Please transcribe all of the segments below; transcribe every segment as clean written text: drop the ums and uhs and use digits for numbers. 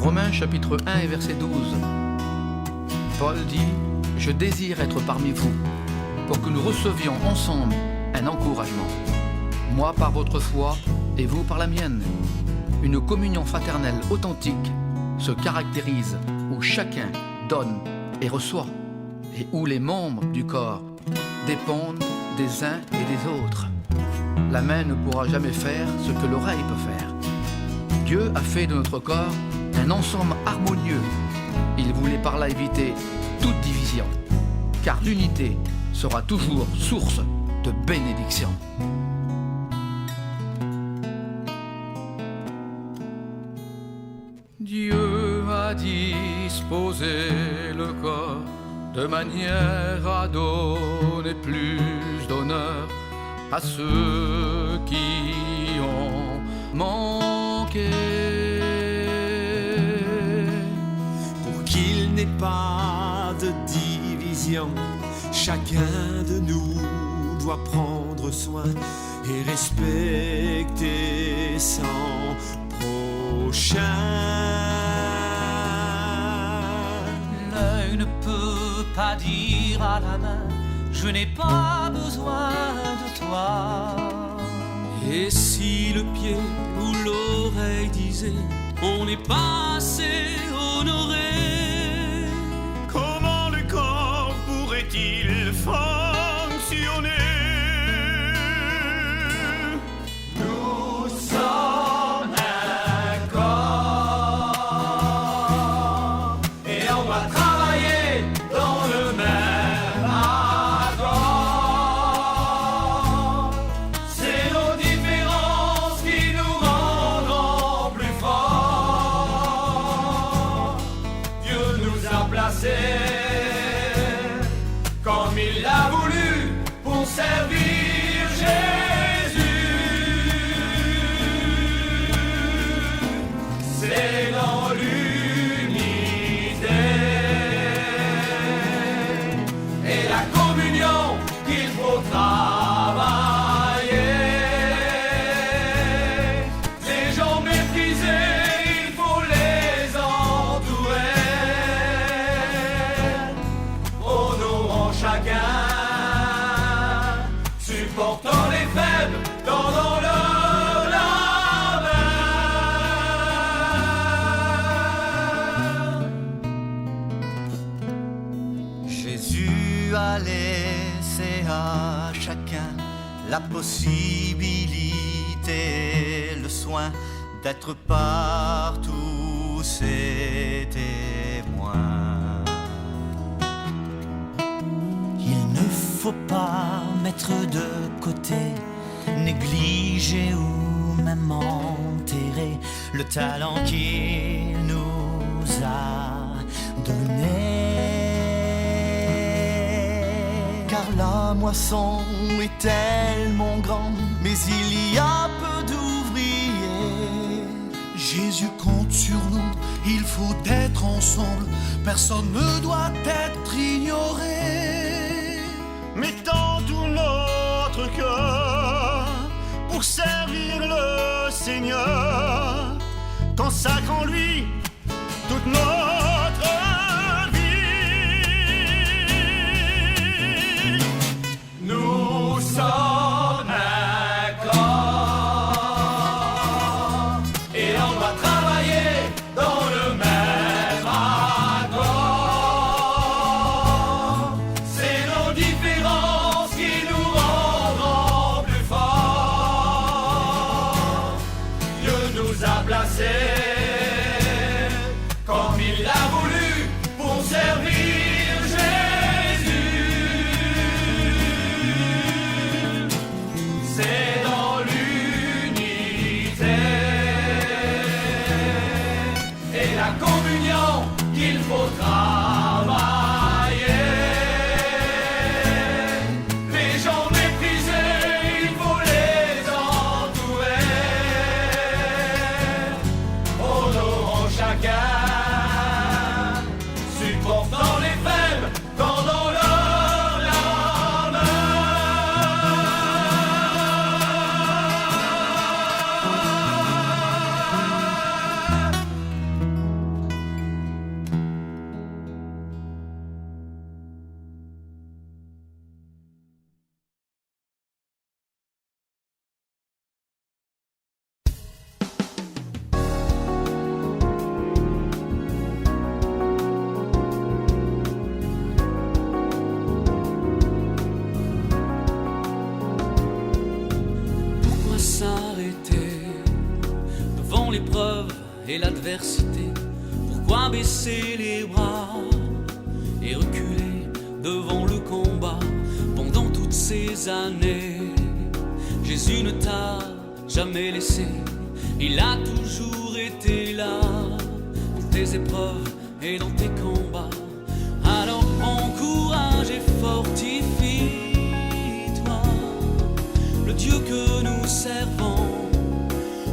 Romains chapitre 1 et verset 12. Paul dit « Je désire être parmi vous pour que nous recevions ensemble un encouragement. Moi par votre foi et vous par la mienne. Une communion fraternelle authentique se caractérise où chacun donne et reçoit et où les membres du corps dépendent des uns et des autres. La main ne pourra jamais faire ce que l'oreille peut faire. Dieu a fait de notre corps un ensemble harmonieux. Il voulait par là éviter toute division, car l'unité sera toujours source de bénédiction. Dieu a disposé le corps de manière à donner plus d'honneur à ceux qui ont manqué. Pour qu'il n'ait pas de division, chacun de nous doit prendre soin et respecter son prochain. L'œil ne peut pas dire à la main « Je n'ai pas besoin de toi ». Et si le pied ou l'oreille disait « On n'est pas assez honoré », comment le corps pourrait-il fonctionner? Nous sommes un corps et on va travailler dans le même accord. C'est nos différences qui nous rendront plus forts. Dieu nous a placés comme il l'a voulu pour servir Jésus. C'est dans l'unité et la communion qu'il faut travailler. Les gens méprisés, il faut les entourer. Honorons chacun, supportant les faibles, tendant leur la main. Jésus a laissé à chacun la possibilité, le soin d'être partout ses témoins. Il ne faut pas mettre de côté, négliger ou même enterrer le talent qu'il nous a donné. Car la moisson est tellement grande, mais il y a peu d'ouvriers. Jésus compte sur nous, il faut être ensemble, personne ne doit être ignoré. Mettons tout notre cœur pour servir le Seigneur, consacrons lui toute notre vie. Nous sommes un corps et on doit travailler dans le même accord. C'est nos différences qui nous rendront plus forts. Dieu nous a placés comme il s'arrêter devant l'épreuve et l'adversité? Pourquoi baisser les bras et reculer devant le combat pendant toutes ces années? Jésus ne t'a jamais laissé, il a toujours été là dans tes épreuves et dans tes combats. Alors prends courage et fortifie-toi. Le Dieu que nous servons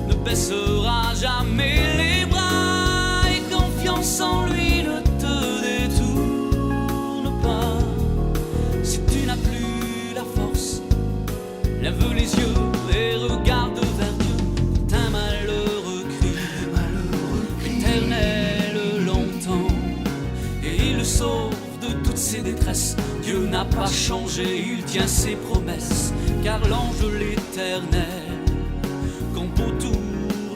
ne baissera jamais les bras, et confiance en lui ne te détourne pas. Si tu n'as plus la force, lève les yeux et regarde vers Dieu. Quand un malheureux crie, l'Éternel l'entend et il le sauve de toutes ses détresses. Dieu n'a pas changé, il tient ses promesses, car l'ange de l'Éternel campe autour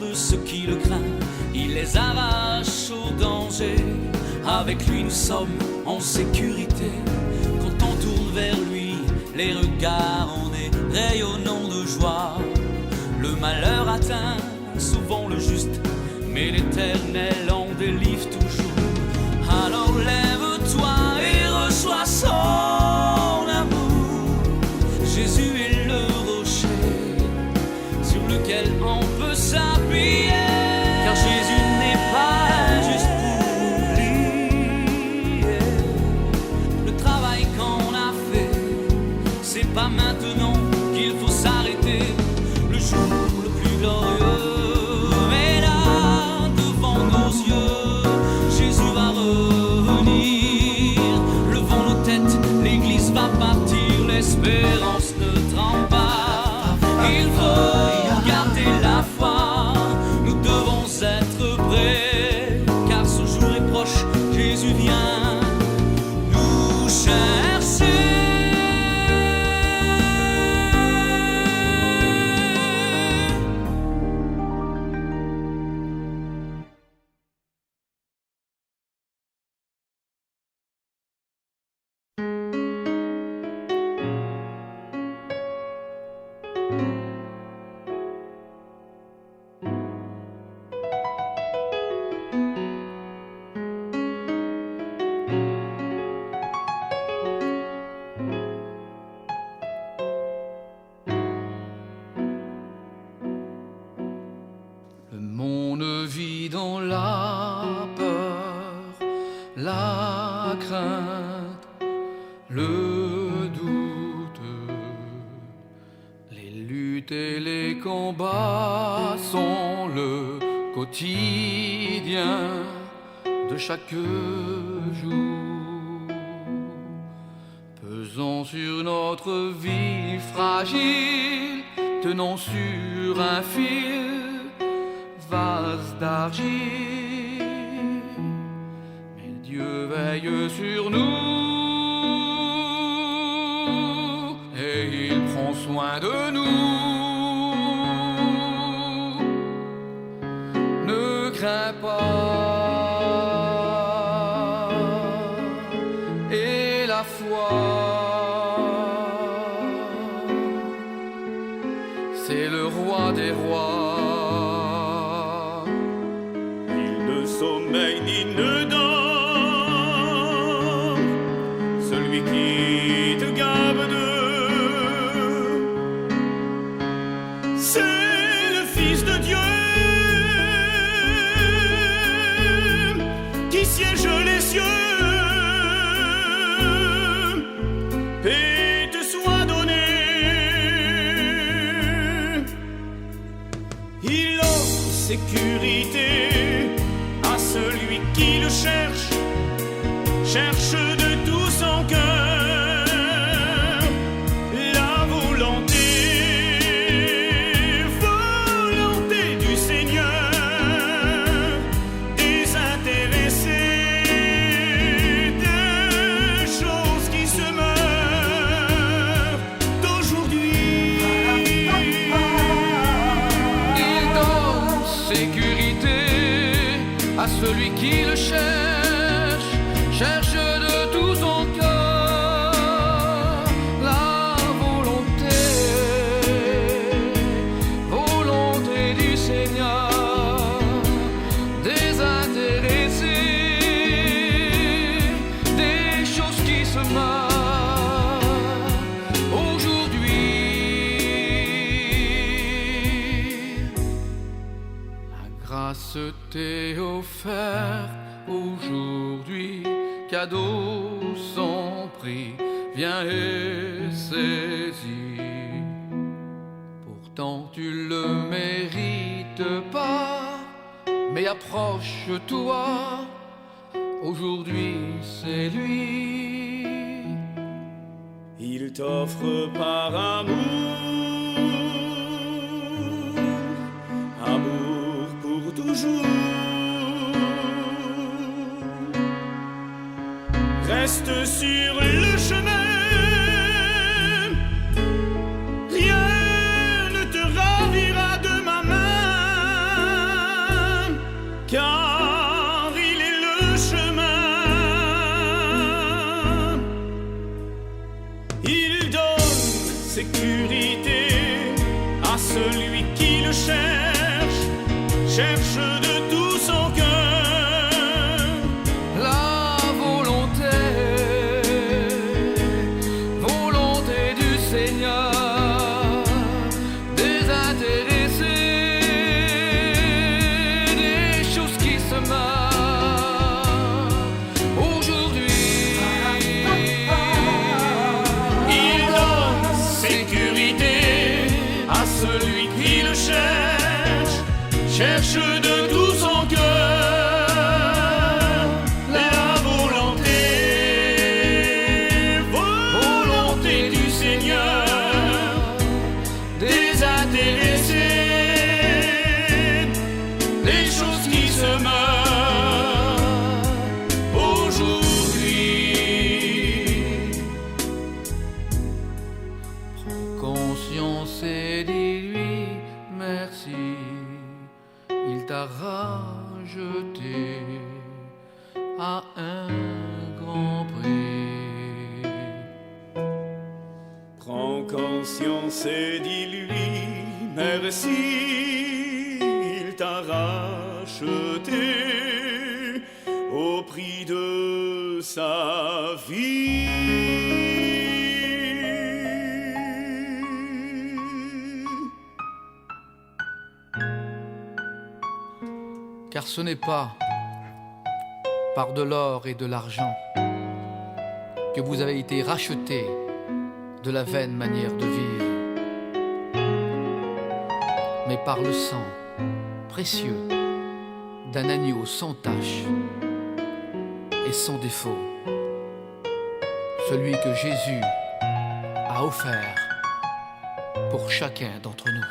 de ceux qui le craignent. Il les arrache au danger. Avec lui nous sommes en sécurité. Quand on tourne vers lui les regards, on est rayonnant de joie. Le malheur atteint souvent le juste, mais l'Éternel en délivre toujours. Alors lève-toi et reçois son amour. Jésus est le rocher sur lequel on peut s'appuyer, car Jésus n'est pas juste pour oublier. Le travail qu'on a fait, c'est pas maintenant qu'il faut s'arrêter. Le jour le plus glorieux est là devant nos yeux. Jésus va revenir, levons nos têtes, l'église va partir, l'espérance ne tremble pas. Il faut garder la foi, nous devons être prêts, car ce jour est proche, Jésus vient nous chercher. Le monde vit dans la peur, la crainte, le doute. Les luttes et les combats sont le quotidien de chaque jour. Pesant sur notre vie fragile, tenons sur un fil vase d'argile, mais Dieu veille sur nous et il prend soin de nous. Ne crains pas, et la foi, c'est le roi des rois. Sommeil ni ne dort, celui qui te garde, c'est le Fils de Dieu qui siège les cieux. Paix te soit donnée, il offre sécurité à celui qui le cherche, cherche de tout son cœur la volonté du Seigneur, désintéressé des choses qui se meurent d'aujourd'hui. Il donne sécurité à celui qui le cherche, cherche de tout son cœur la volonté grâce t'est offerte aujourd'hui, cadeau sans prix, viens et saisis. Pourtant tu le mérites pas, mais approche-toi, aujourd'hui c'est lui. Il t'offre par amour, amour pour toujours. Reste sur le chemin, rien ne te ravira de ma main, car il est le chemin. Il donne sécurité à celui qui le cherche, cherche de tout son cœur. La volonté, volonté du Seigneur, désintéressée des choses qui se meurent. Aujourd'hui, Il donne sécurité à celui qui le cherche, cherche de tout son cœur. La volonté, volonté du Seigneur, désintéressée des choses qui se meurent aujourd'hui. conscience et dis-lui merci, il t'a racheté à un grand prix. Prends conscience et dis-lui merci, il t'a racheté au prix de sa vie. Car ce n'est pas par de l'or et de l'argent que vous avez été rachetés de la vaine manière de vivre, mais par le sang précieux d'un agneau sans tache et sans défaut, celui que Jésus a offert pour chacun d'entre nous.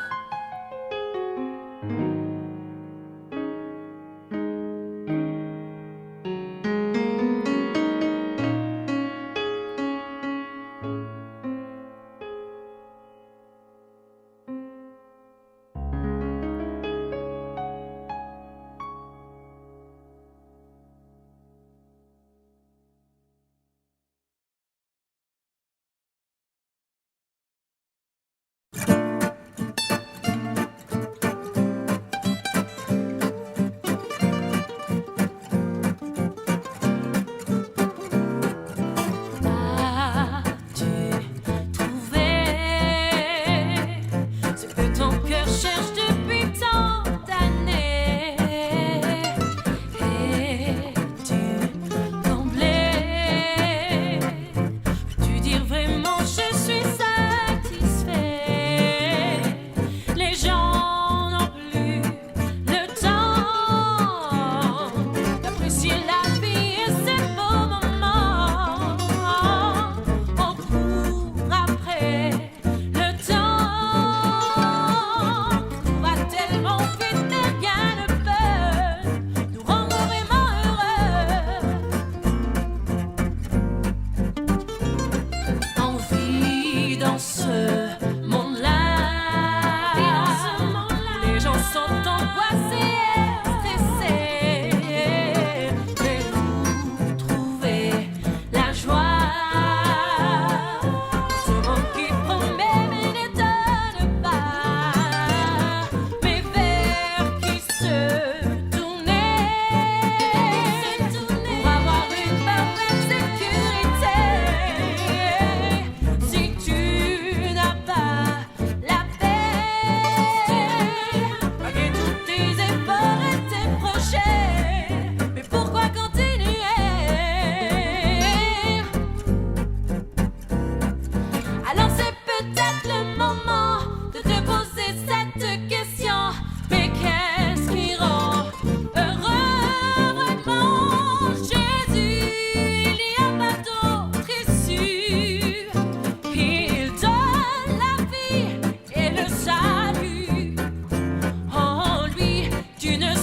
Qui promet mais ne donne pas, mais vers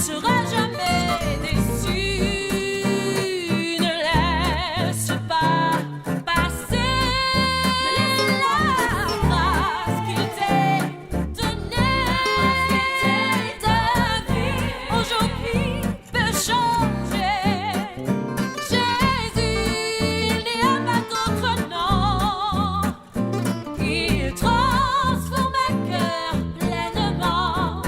seras jamais déçu. Ne laisse pas passer la grâce qu'il t'est donnée. Ta vie aujourd'hui peut changer. Jésus, il n'y a pas d'autre nom. Il transforme un cœur pleinement.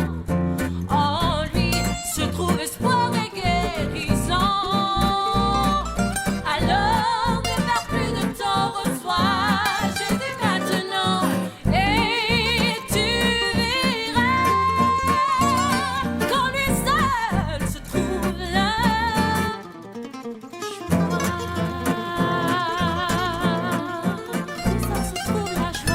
En lui se trouve espoir et guérison. Alors ne perds plus de temps, reçois Jésus maintenant. Et tu verras qu'en lui seul se trouve la joie. Ça se trouve la joie.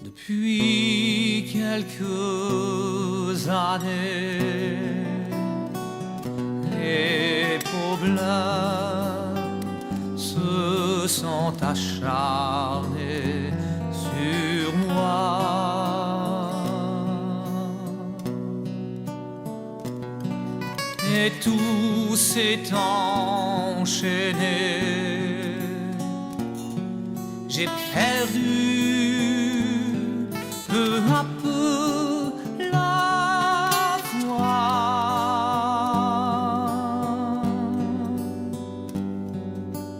Depuis quelques années, les problèmes se sont acharnés sur moi. Et tout s'est enchaîné. J'ai perdu peu à peu la foi.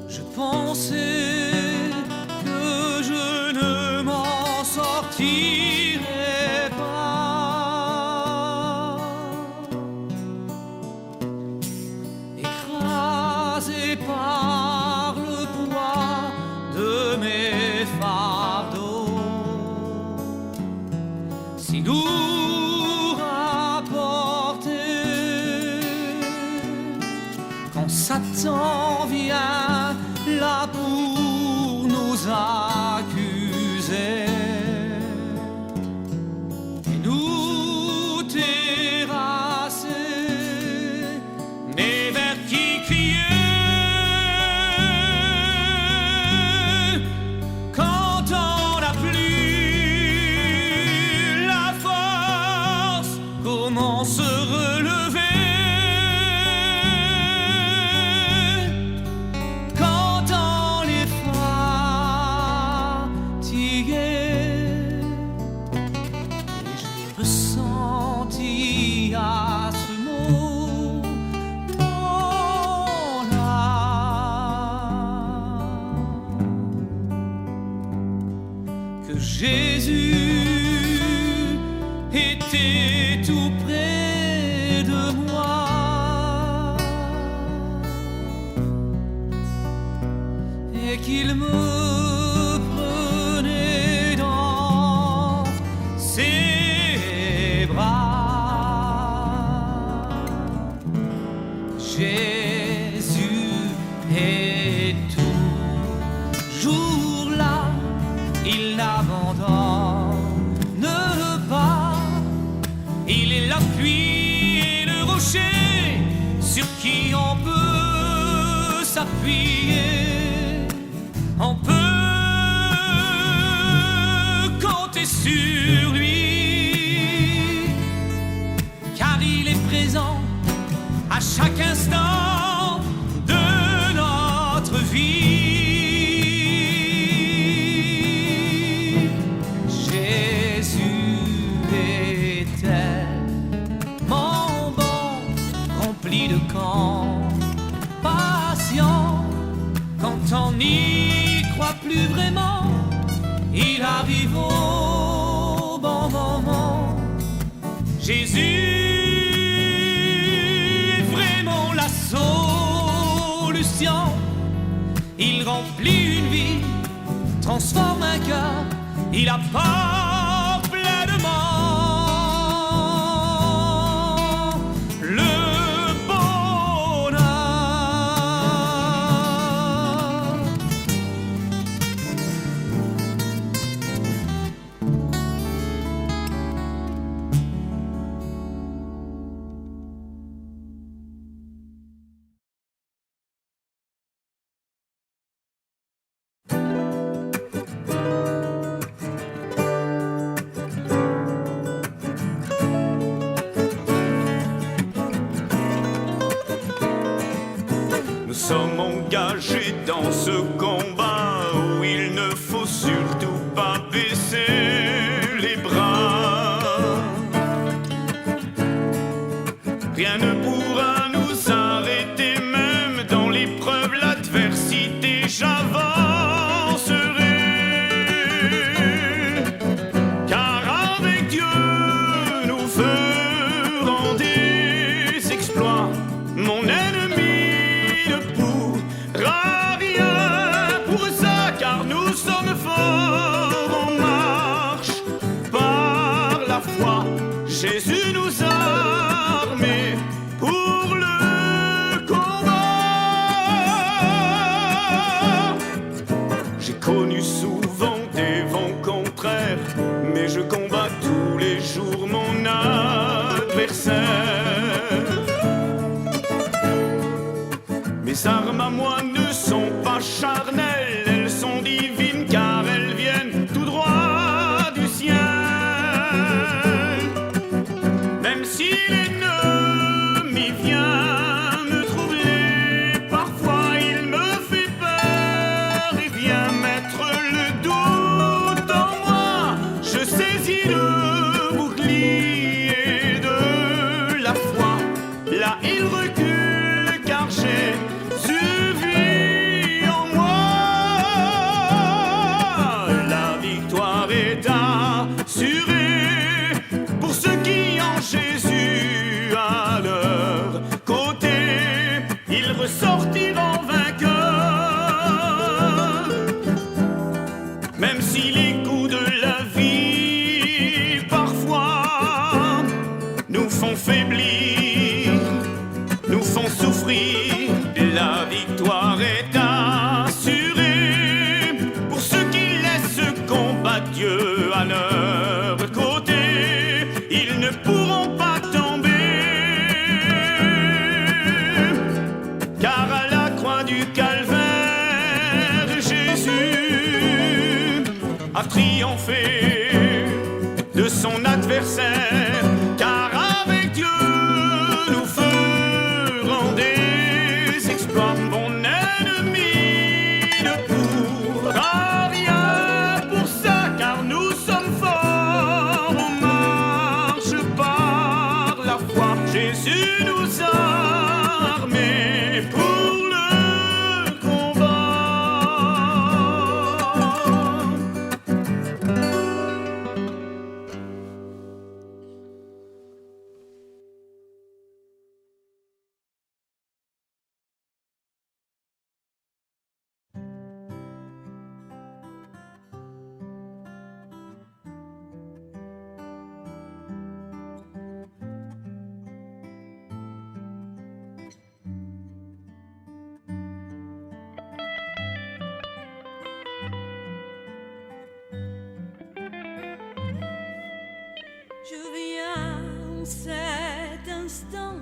Je pensais que je ne m'en sortirais pas. Écrasé par le poids de mes fardeaux, si lourd à porter, quand Satan vient là pour nous accuser et nous terrasser, mais vers qui crier quand on n'a plus la force? Comment se relever quand on est fatigué? Et j'ai ressenti à ce mot mon âme, que Jésus était tout près de moi et qu'il me prenait dans ses bras. Jésus est toujours là, il n'abandonne pas. Il est l'appui et le rocher sur qui on peut s'appuyer. On peut compter sur lui, car il est présent à chaque instant de notre vie. Jésus est tellement bon, rempli de compassion. Quand on n'y croit plus vraiment, il arrive au bon moment. Jésus est vraiment la solution. Il remplit une vie, transforme un cœur, il apporte pleinement le bonheur. Nous sommes engagés dans ce combat où il ne faut surtout pas baisser les bras. Rien ne pourra nous arrêter, même dans l'épreuve, l'adversité, j'avancerai. Car avec Dieu, nous ferons des exploits. Mon ennemi ne pourra rien pour ça, car nous sommes forts en marche par la foi. Jésus nous a armés pour le combat. J'ai connu souvent des vents contraires, mais je combats tous les jours mon adversaire. Mes armes à moi ne sont pas charnelles, elles sont divines car elles viennent tout droit du ciel. Même si l'ennemi vient me troubler, parfois il me fait peur et vient mettre le doute en moi. Je saisis le bouclier de la foi, là il recule car j'ai suivi en moi. La victoire est assurée pour ceux qui en Jésus à leur côté, ils ressortiront vainqueurs. Même si les coups de la vie parfois nous font faiblir, nous font souffrir, la victoire est assurée pour ceux qui laissent combattre Dieu à leur côté. Ils ne pourront pas tomber, car à la croix du calvaire, Jésus a triomphé de son adversaire. Car avec Dieu nous ferons des exploits. Mon ennemi ne pourra rien pour ça, car nous sommes forts, on marche par la foi. Jésus nous a armés pour le combat. Je viens en cet instant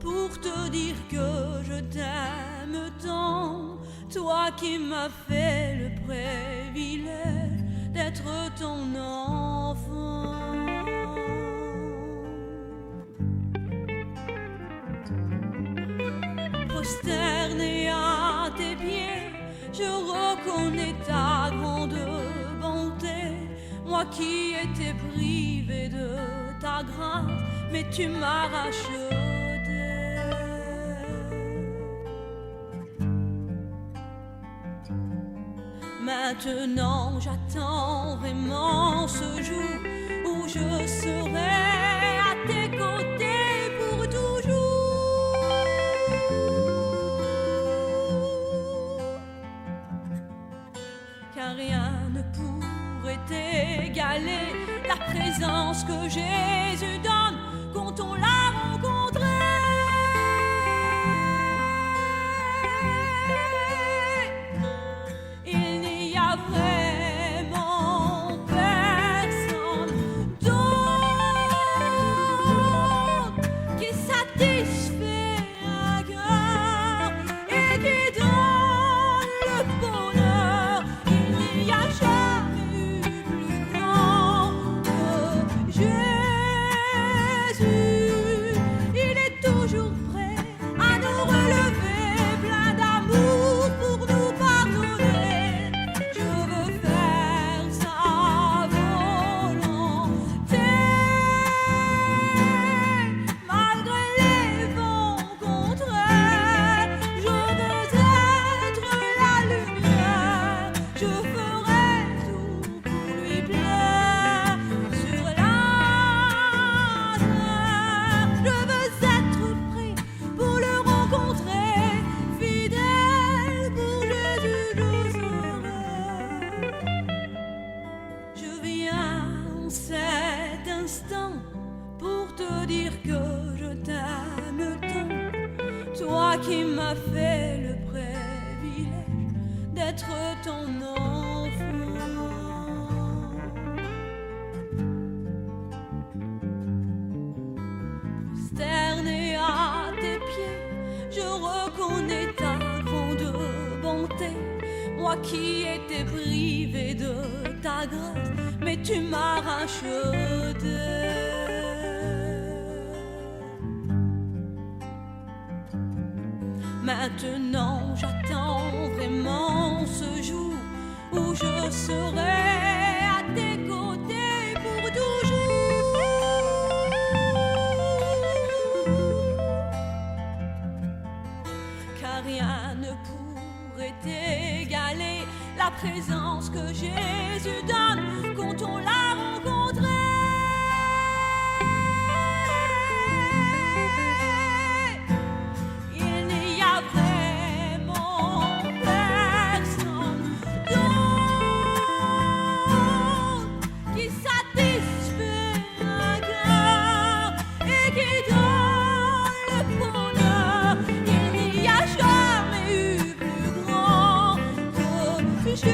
pour te dire que je t'aime tant, toi qui m'as fait le privilège d'être ton enfant. Prosterné à tes pieds, je reconnais ta grande bonté. Moi qui étais privé de ta grâce, mais tu m'as racheté. Maintenant j'attends vraiment ce jour où je serai à tes côtés pour toujours. Car rien ne pourra pourrait égaler la présence que Jésus donne quand on l'a rencontré. Il n'y a vraiment personne d'autre qui satisfait un cœur et qui donne le bonheur. Il n'y a jamais eu plus grand que Jésus. Il est toujours prêt à nous relever, plein d'amour pour nous pardonner. Je veux faire sa volonté, malgré les vents contraires. Je veux être la lumière, je ferai tout pour lui plaire sur la terre. Je veux être prêt pour le rencontrer, fidèle pour Jésus je serai. Je viens en cet instant pour te dire que je t'aime tant, toi qui m'as fait le privilège d'être ton enfant. Prosterné à tes pieds, je reconnais ta grande bonté. Moi qui étais privé de ta grâce, mais tu m'as racheté. Maintenant j'attends vraiment ce jour où je serai à tes côtés pour toujours. Car rien ne pourrait égaler la présence que Jésus donne quand on l'a rencontré. Il n'y a vraiment personne d'autre qui satisfait un cœur et qui donne le bonheur. Il n'y a jamais eu plus grand que Jésus.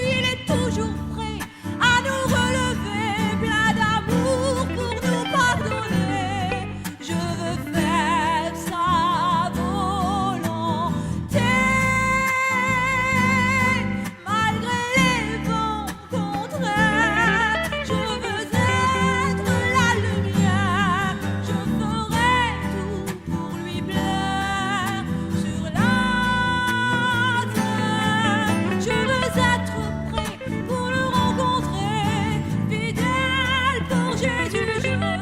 Il est toujours prêt à nous relever, plein d'amour pour nous pardonner. Je veux faire sa volonté, malgré les vents contraires. Je veux être la lumière, je ferai tout pour lui plaire sur la terre. Je veux être prêt pour le rencontrer, fidèle pour Jésus je serai.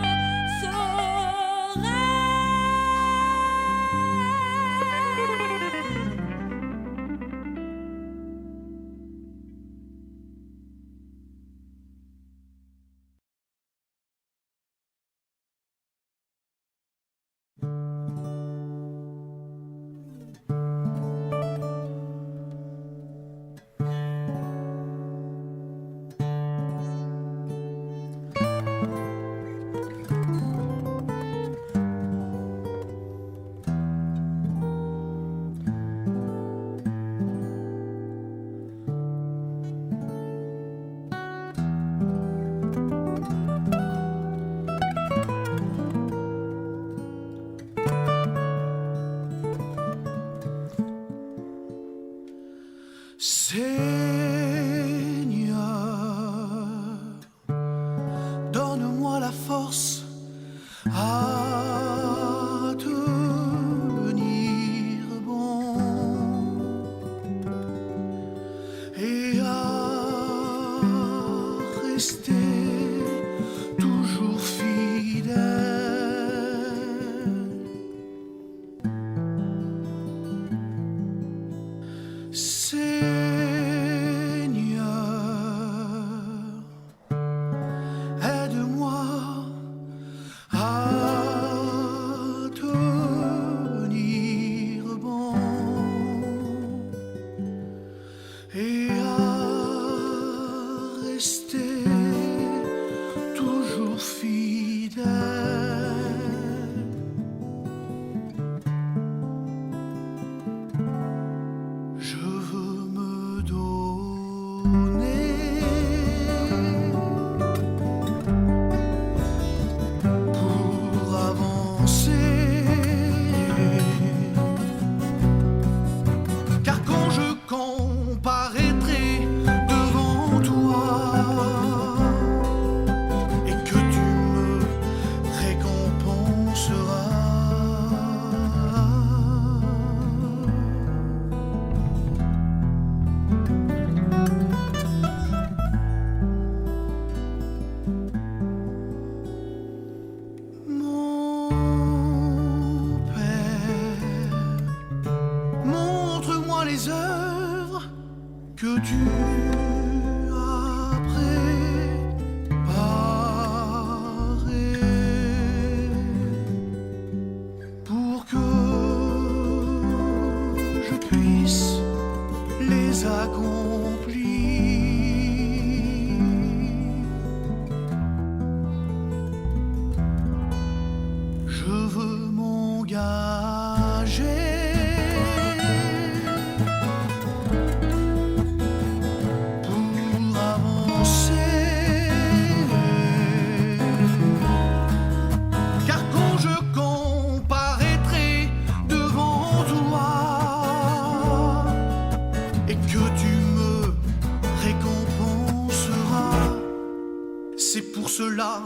Seigneur, donne-moi la force à tenir bon et à rester toujours fidèle. Seigneur, aide-moi à tenir bon et comparaîtrai devant toi et que tu me récompenseras. Les œuvres que tu as préparées pour que je puisse les accomplir. Je veux m'engager cela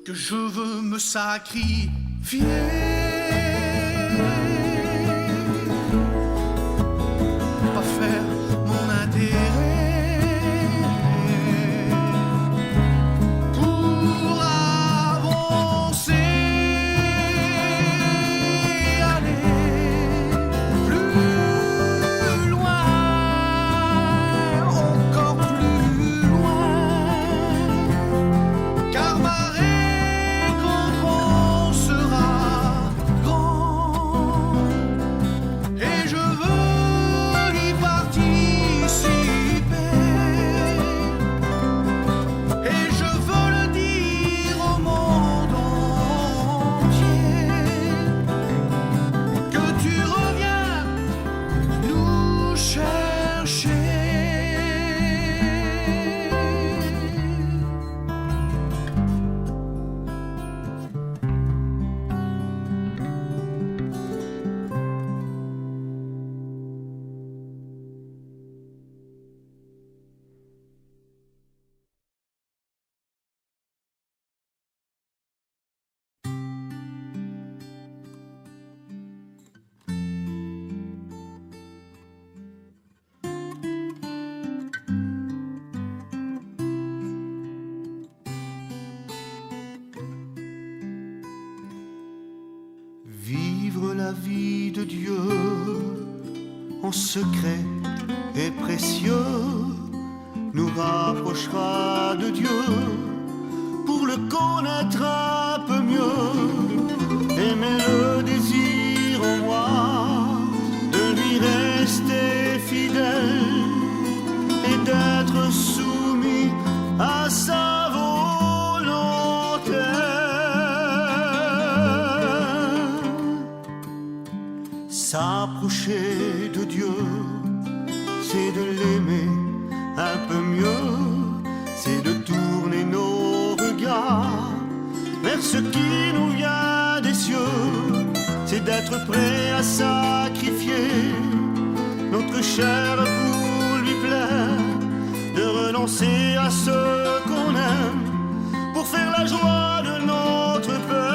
que je veux me sacrifier. Pas faire mon intérêt pour avancer, aller plus loin, encore plus loin. Car ma récompense sera grande et je veux y participer. Et je veux le dire au monde entier que tu reviens nous chercher. Vivre la vie de Dieu en secret et précieux nous rapprochera de Dieu pour le connaître un peu mieux. Aimer le désir en moi de lui rester fidèle et d'être soumis à sa volonté. S'approcher de Dieu, c'est de l'aimer un peu mieux, c'est de tourner nos regards vers ce qui nous vient des cieux, c'est d'être prêt à sacrifier notre chair pour lui plaire, de renoncer à ce qu'on aime pour faire la joie de notre Père.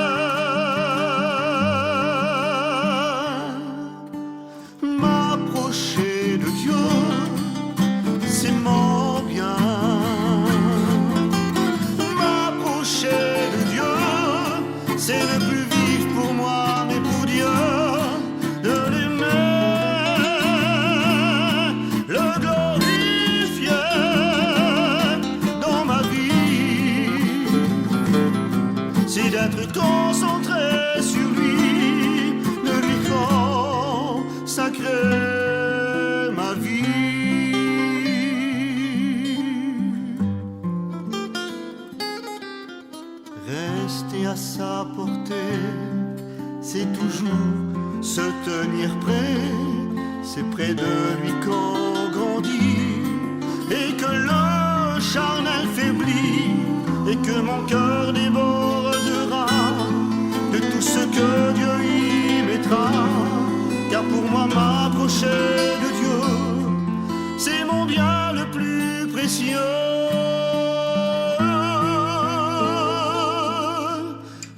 M'approcher de Dieu, c'est mon bien. M'approcher de Dieu, c'est ne plus vivre pour moi mais pour Dieu, de l'aimer, le glorifier dans ma vie, c'est d'être concentré sur lui, de lui consacrer ma vie. Rester à sa portée, c'est toujours se tenir prêt, c'est près de lui qu'on grandit, et que le charnel faiblit, et que mon cœur débordera de tout ce que Dieu y mettra. Car pour moi m'approcher de Dieu, c'est mon précieux.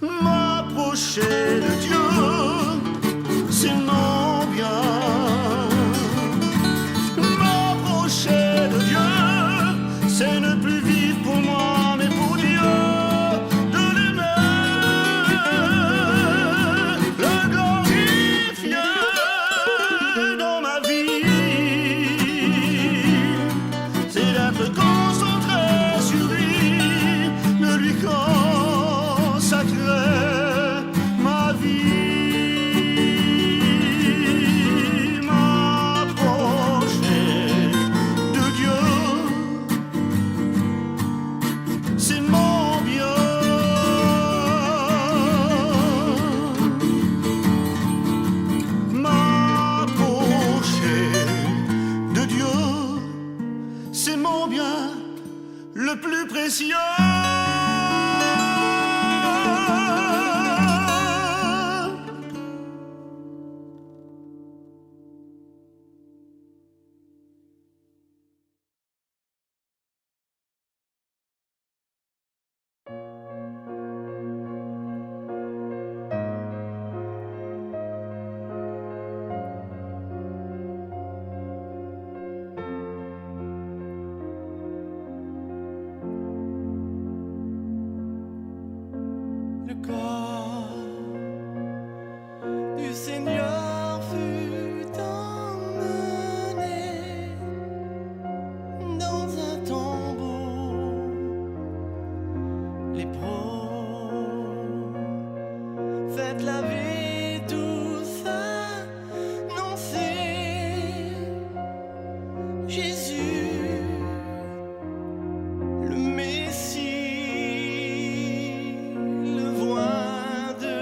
M'approcher de Dieu, c'est mon bien. M'approcher de Dieu, c'est ne plus vivre pour moi, mais pour Dieu. De l'aimer, le glorifier dans ma vie, c'est d'être concentré sur lui, de lui consacrer ma vie. M'approcher de Dieu, c'est mon bien. M'approcher de Dieu, c'est mon bien le plus précieux. Le corps du Seigneur fut emmené dans un tombeau. Les prophètes l'avaient tous annoncé. Jésus, le Messie, le voix de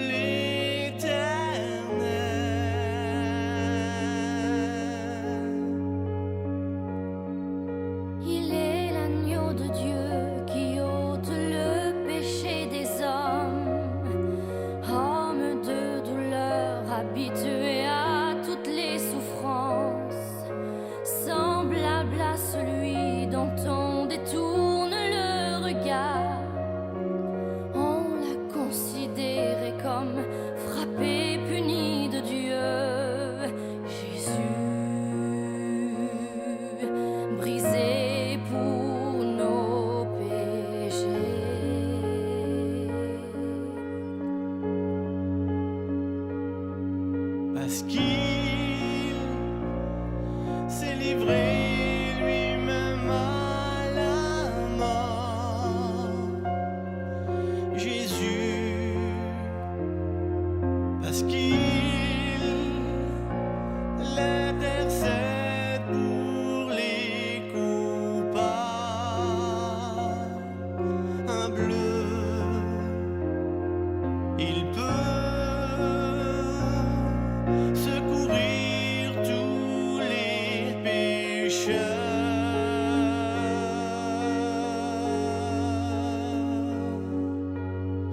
l'Éternel. Il est l'agneau de Dieu qui ôte le péché des hommes. Homme de douleur, habitué à toutes les souffrances, semblable à celui dont on détourne le regard. On l'a considéré comme frappé, puni de Dieu. Jésus, brisé pour nos péchés. Parce qu'il s'est livré lui-même à la mort. Jésus, parce qu'il l'intercède pour les coupables. Un bleu, il peut secourir tous les pécheurs.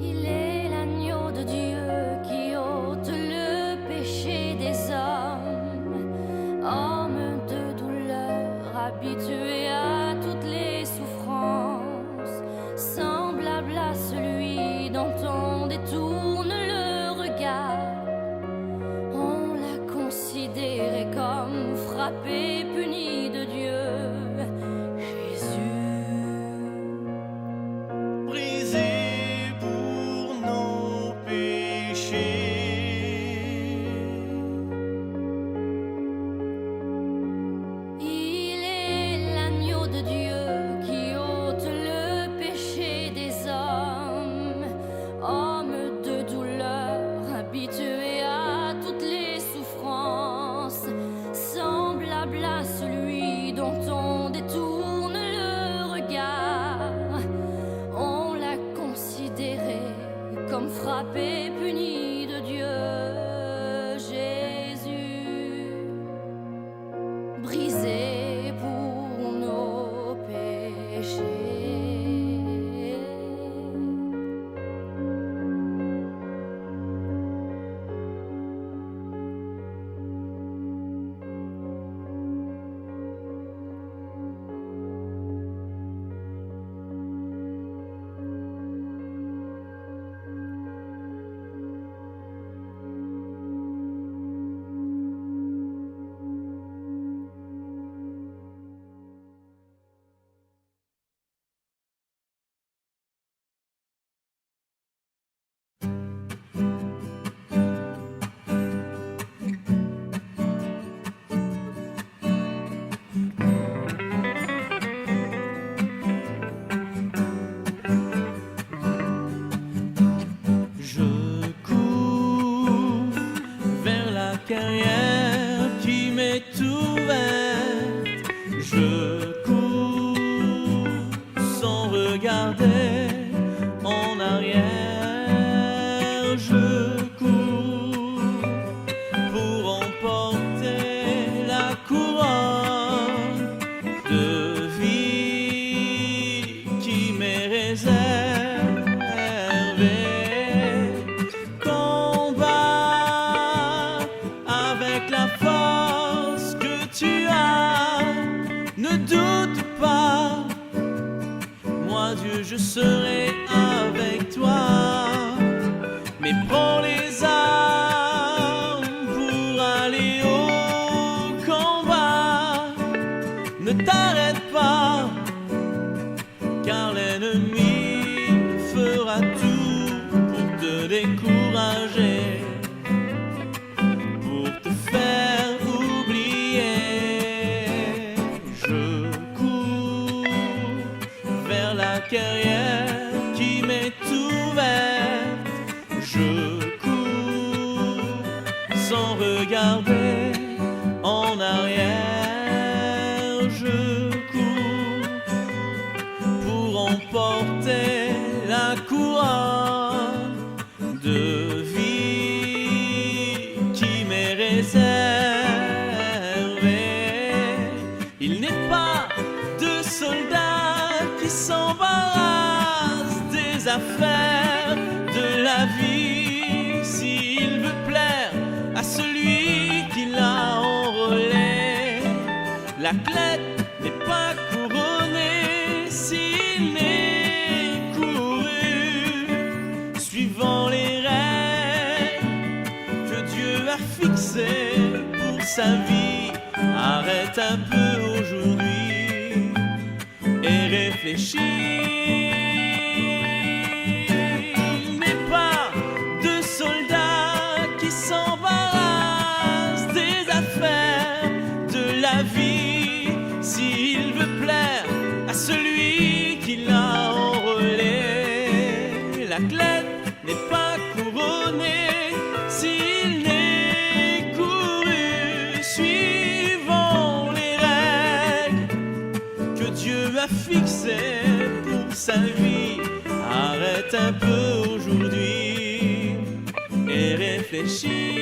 Il est l'agneau de Dieu qui ôte le péché des hommes. Homme de douleur, habitué à toutes les souffrances, semblable à celui dont on détourne le regard. On l'a considéré comme frappé, puni de Dieu. Jésus, Brisé pour nos péchés. il est l'agneau de Dieu qui ôte le péché des hommes. Homme de douleur, habitué à toutes les souffrances, semblable à celui dont on détourne le regard. On l'a considéré comme frappé, puni de Dieu. Jésus, brisé pour nos péchés. Je cours sans regarder en arrière. Je cours pour emporter la couronne de vie qui m'est réservée. Combat avec la force que tu as. Ne doute pas, moi Dieu je serai avec toi. Mais prends les armes pour aller au combat. Ne t'arrête pas, car l'ennemi fera tout pour te décourager, pour te faire oublier. Je cours vers la carrière qui m'est ouverte. Je cours sans regarder en arrière. Je cours pour emporter la couronne de vie qui m'est réservée. Il n'est pas de soldat qui s'embarrasse des affaires de la vie s'il veut plaire à celui qui l'a enrôlé. L'athlète n'est pas couronné s'il n'est couru suivant les règles que Dieu a fixées pour sa vie. Arrête un peu aujourd'hui et réfléchis. Il n'est pas de soldat qui s'embarrasse des affaires de la vie s'il veut plaire à celui qui l'a enrôlé. L'athlète n'est pas couronné s'il n'est couru suivant les règles que Dieu a fixées pour sa vie. Arrête un peu aujourd'hui et réfléchis.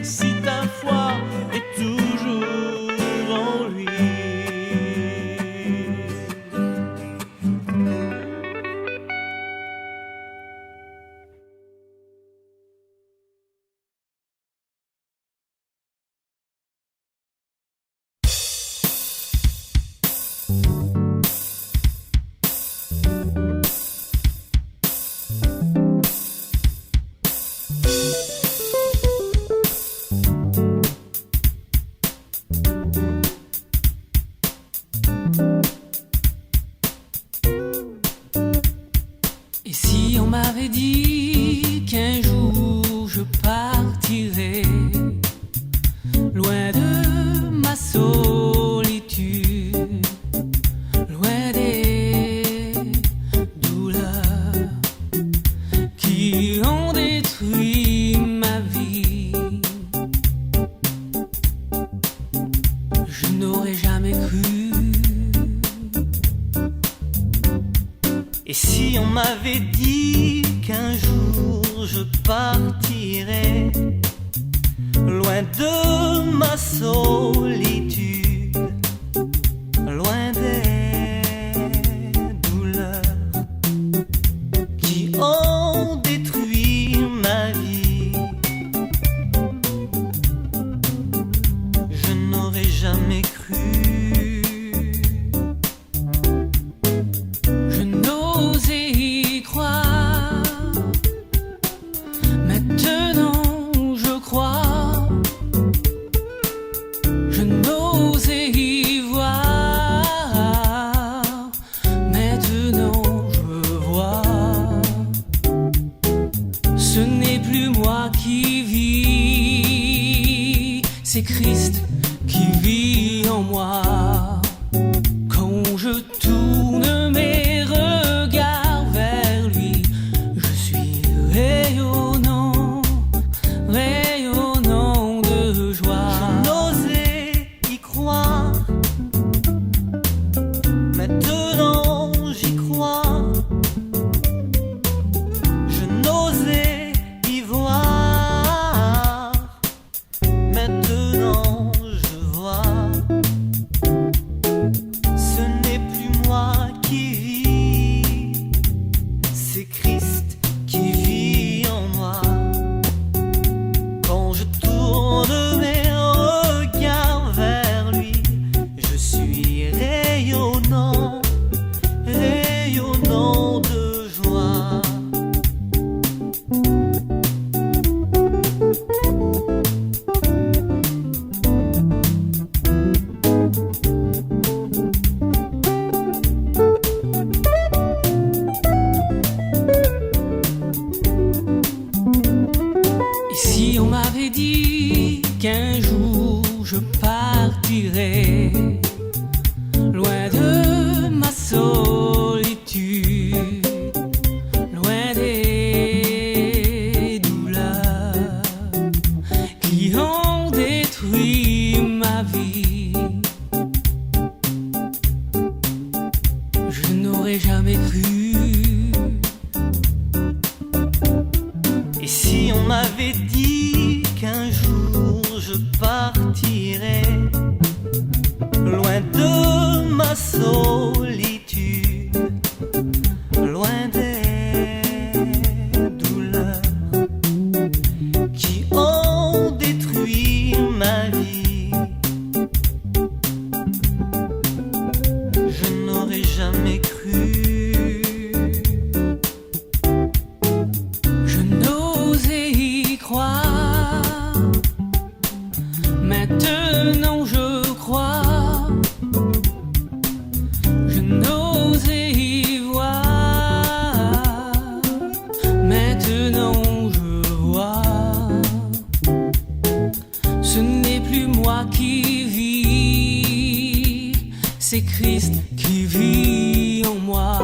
Si ta foi est toujours en lui. Et si on m'avait dit qu'un jour je partirais loin de ma solitude, loin des douleurs qui ont détruit ma vie, je n'aurais jamais cru. Et si on m'avait dit qu'un jour je partirais loin de ma solitude, loin des douleurs qui ont détruit ma vie, je n'aurais jamais cru. C'est Christ qui vit en moi. Quand je tourne mes regards vers lui, je suis rayonnant, rayonnant de joie. Je n'osais partirai loin de ma solitude, loin des douleurs qui ont détruit ma vie. Je n'aurais jamais cru. Et si on m'avait dit qu'un jour je partirais loin de ma solitude, loin des douleurs qui ont détruit ma vie, je n'aurais jamais cru. Je n'osais y croire. Maintenant je crois. Je n'osais y voir. Maintenant je vois. Ce n'est plus moi qui vis, c'est Christ qui vit en moi.